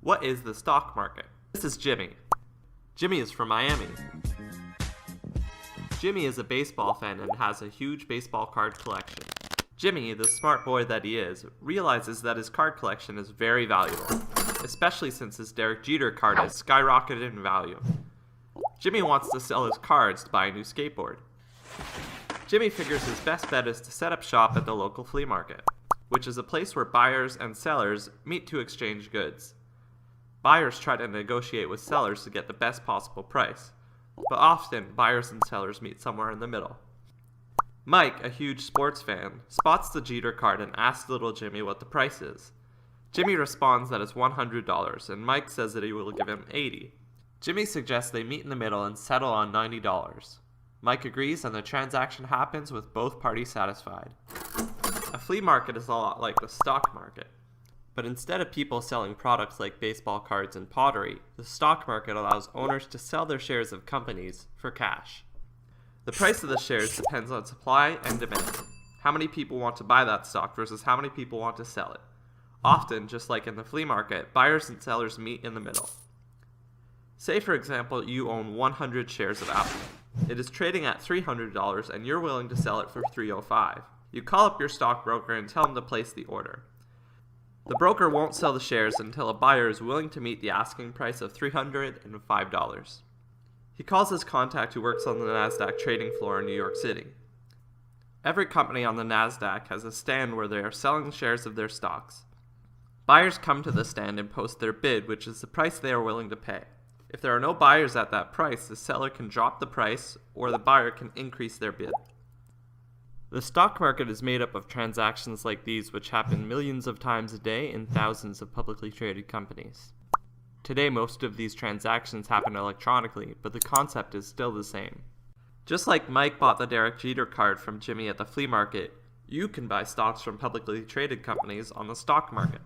What is the stock market? This is Jimmy. Jimmy is from Miami. Jimmy is a baseball fan and has a huge baseball card collection. Jimmy, the smart boy that he is, realizes that his card collection is very valuable, especially since his Derek Jeter card has skyrocketed in value. Jimmy wants to sell his cards to buy a new skateboard. Jimmy figures his best bet is to set up shop at the local flea market, which is a place where buyers and sellers meet to exchange goods. Buyers try to negotiate with sellers to get the best possible price, but often buyers and sellers meet somewhere in the middle. Mike, a huge sports fan, spots the Jeter card and asks little Jimmy what the price is. Jimmy responds that it's $100, and Mike says that he will give him $80. Jimmy suggests they meet in the middle and settle on $90. Mike agrees, and the transaction happens with both parties satisfied. A flea market is a lot like the stock market. But instead of people selling products like baseball cards and pottery, the stock market allows owners to sell their shares of companies for cash. The price of the shares depends on supply and demand. How many people want to buy that stock versus how many people want to sell it. Often, just like in the flea market, buyers and sellers meet in the middle. Say, for example, you own 100 shares of Apple. It is trading at $300 and you're willing to sell it for $305. You call up your stockbroker and tell him to place the order. The broker won't sell the shares until a buyer is willing to meet the asking price of $305. He calls his contact who works on the NASDAQ trading floor in New York City. Every company on the NASDAQ has a stand where they are selling shares of their stocks. Buyers come to the stand and post their bid, which is the price they are willing to pay. If there are no buyers at that price, the seller can drop the price or the buyer can increase their bid. The stock market is made up of transactions like these which happen millions of times a day in thousands of publicly traded companies. Today, most of these transactions happen electronically, but the concept is still the same. Just like Mike bought the Derek Jeter card from Jimmy at the flea market, you can buy stocks from publicly traded companies on the stock market.